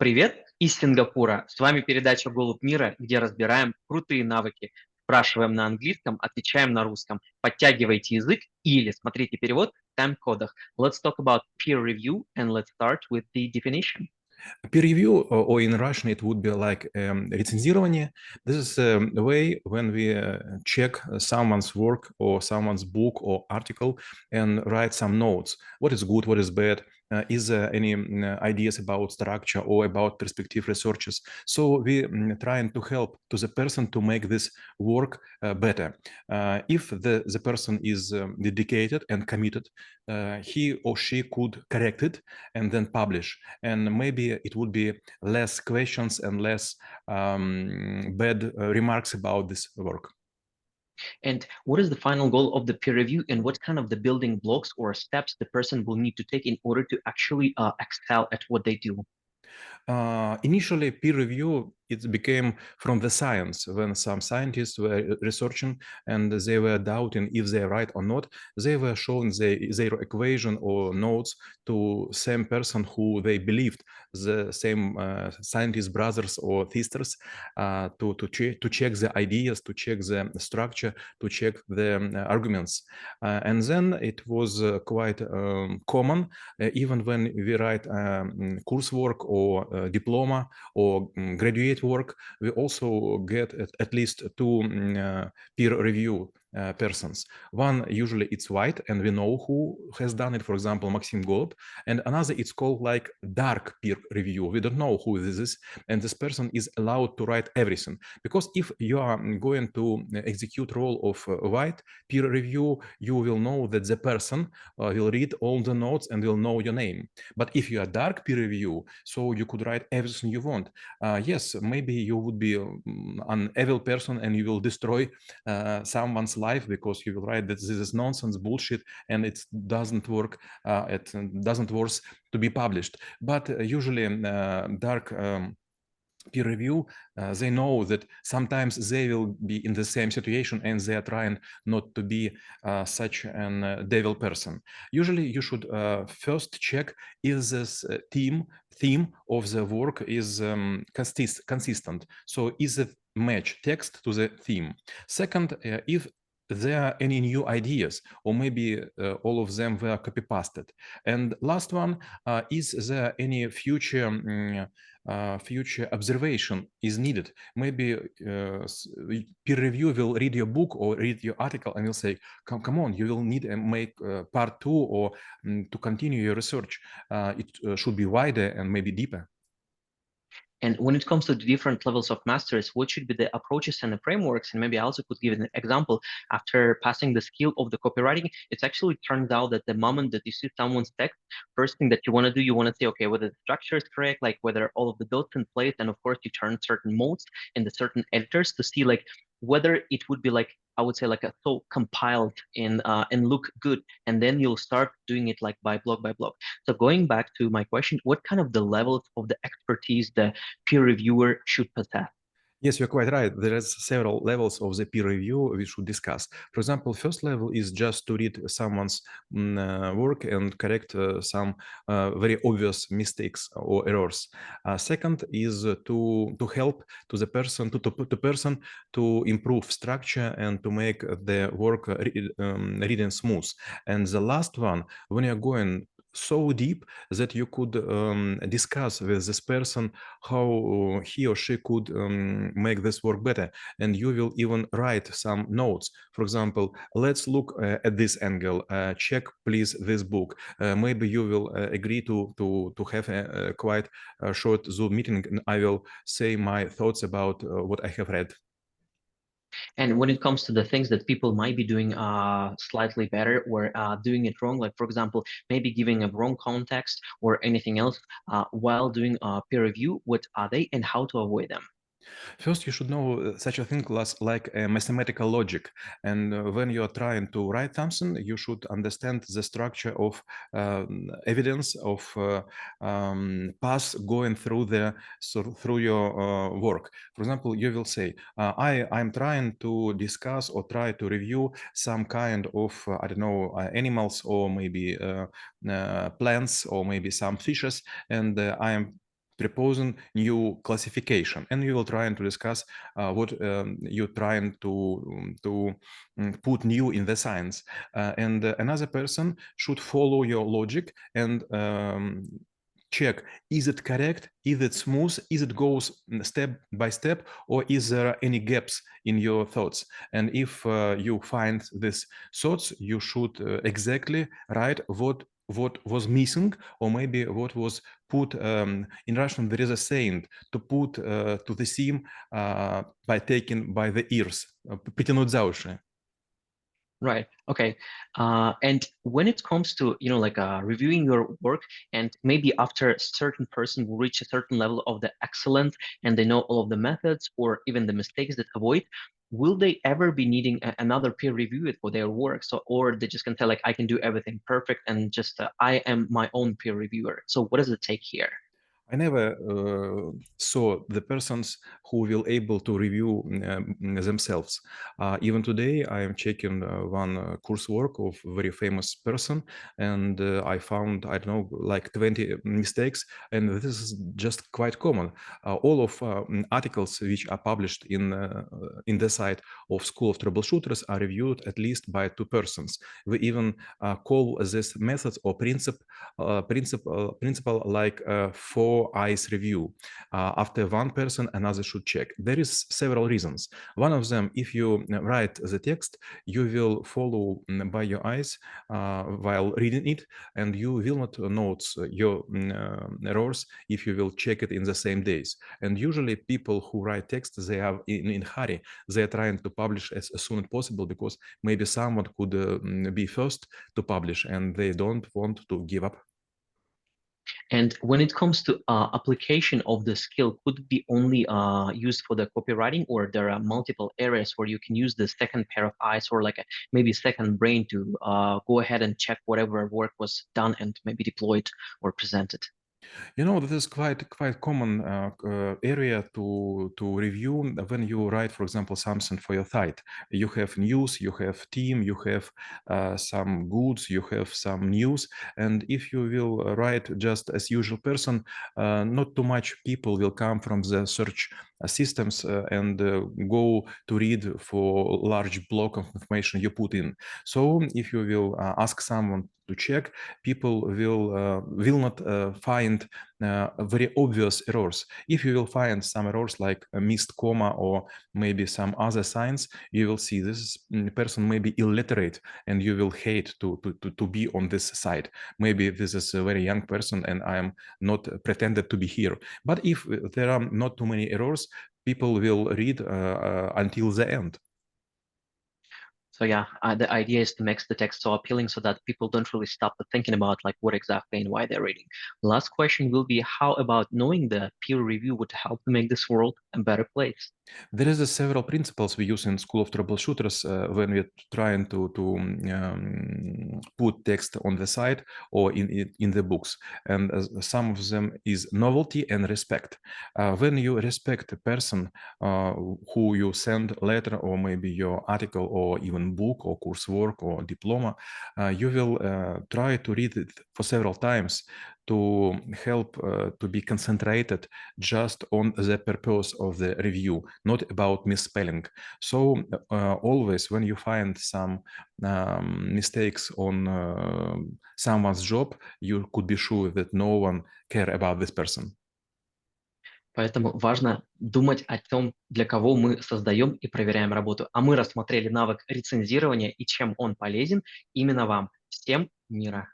Привет из Сингапура. С вами передача «Голубь мира», где разбираем крутые навыки. Спрашиваем на английском, отвечаем на русском. Подтягивайте язык или смотрите перевод в тайм-кодах. Let's talk about peer review and let's start with the definition. Peer review, or in Russian it would be like рецензирование. This is a way when we check someone's work or someone's book or article and write some notes. What is good, what is bad, is there any ideas about structure or about perspective researches. So we trying to help to the person to make this work better. If the person is dedicated and committed, he or she could correct it and then publish, and maybe it would be less questions and less bad remarks about this work. And what is the final goal of the peer review and what kind of the building blocks or steps the person will need to take in order to actually excel at what they do? Initially, peer review it became from the science when some scientists were researching and they were doubting if they're right or not. They were showing their equation or notes to same person who they believed, the same scientist brothers or sisters, to check the ideas, to check the structure, to check the arguments. And then it was quite common, even when we write coursework or diploma or graduate work, we also get at least two peer review persons. One usually it's white and we know who has done it, for example, Maxim Golub, and another it's called like dark peer review. We don't know who this is, and this person is allowed to write everything. Because if you are going to execute role of white peer review, you will know that the person will read all the notes and will know your name. But if you are dark peer review, so you could write everything you want. Yes, maybe you would be an evil person and you will destroy someone's life because you will write that this is nonsense, bullshit, and it doesn't work. It doesn't worth to be published. But usually, dark. Peer review, they know that sometimes they will be in the same situation and they are trying not to be such an devil person. Usually you should first check if this theme of the work is consistent. So is it match text to the theme? Second, if there are any new ideas, or maybe all of them were copy pasted. And last one, is there any future observation is needed? Maybe peer review will read your book or read your article and will say, come on, you will need to make part two or to continue your research. It should be wider and maybe deeper. And when it comes to the different levels of masters, what should be the approaches and the frameworks? And maybe I also could give an example. After passing the skill of the copywriting, it actually turns out that the moment that you see someone's text, first thing that you want to do, you want to say, okay, whether the structure is correct, like whether all of the dots in place, and of course you turn certain modes in the certain editors to see like whether it would be like I would say like a so compiled and look good, and then you'll start doing it like by block by block. So going back to my question, what kind of the levels of the expertise the peer reviewer should possess? Yes, you're quite right. There is several levels of the peer review we should discuss. For example, first level is just to read someone's work and correct some very obvious mistakes or errors. Second is to help to the person to person to improve structure and to make the work reading smooth. And the last one, when you're going so deep that you could discuss with this person how he or she could make this work better, and you will even write some notes. For example, let's look at this angle, check please this book. Maybe you will agree to have a quite short Zoom meeting and I will say my thoughts about what I have read. And when it comes to the things that people might be doing slightly better or doing it wrong, like for example, maybe giving a wrong context or anything else while doing peer review, what are they and how to avoid them? First, you should know such a thing like a mathematical logic. And when you are trying to write something, you should understand the structure of evidence of paths going through through your work. For example, you will say, I'm trying to discuss or try to review some kind of I don't know animals or maybe plants or maybe some fishes, and I am proposing new classification, and you will try to discuss what you're trying to put new in the science. And another person should follow your logic and check, is it correct, is it smooth, is it goes step by step, or is there any gaps in your thoughts? And if you find these thoughts, you should exactly write what was missing, or maybe what was put in Russian. There is a saying to put to the seam by taking by the ears, притянуть за уши. Right. Okay. And when it comes to, like reviewing your work, and maybe after a certain person will reach a certain level of the excellence and they know all of the methods or even the mistakes that avoid, will they ever be needing another peer review it for their work? So, or they just can tell like, I can do everything perfect and just I am my own peer reviewer. So what does it take here? I never saw the persons who will able to review themselves. Even today, I am checking one coursework of very famous person, and I found, I don't know, like 20 mistakes, and this is just quite common. All of articles which are published in the site of School of Troubleshooters are reviewed at least by two persons. We even call this method or principle like four eyes review. After one person, another should check. There is several reasons. One of them, if you write the text, you will follow by your eyes while reading it, and you will not notice your errors if you will check it in the same days. And usually people who write text, they are in hurry. They are trying to publish as soon as possible because maybe someone could be first to publish and they don't want to give up. And when it comes to application of the skill, could it be only used for the copywriting, or there are multiple areas where you can use the second pair of eyes or like maybe second brain to go ahead and check whatever work was done and maybe deployed or presented? You know, this is quite common area to review when you write, for example, something for your site. You have news, you have team, you have some goods, you have some news, and if you will write just as usual person, not too much people will come from the search systems and go to read for large block of information you put in. So if you will ask someone to check, people will not find very obvious errors. If you will find some errors like a missed comma or maybe some other signs, you will see this person may be illiterate and you will hate to be on this side. Maybe this is a very young person and I am not pretended to be here. But if there are not too many errors, people will read until the end. So yeah, the idea is to make the text so appealing so that people don't really stop thinking about like what exactly and why they're reading. Last question will be, how about knowing the peer review would help to make this world a better place? There is several principles we use in School of Troubleshooters when we're trying to put text on the site or in the books. And some of them is novelty and respect. When you respect a person who you send letter or maybe your article or even book or coursework or diploma, you will try to read it for several times to help to be concentrated just on the purpose of the review, not about misspelling. So always when you find some mistakes on someone's job, you could be sure that no one care about this person. Поэтому важно думать о том, для кого мы создаем и проверяем работу. А мы рассмотрели навык рецензирования и чем он полезен именно вам. Всем мира!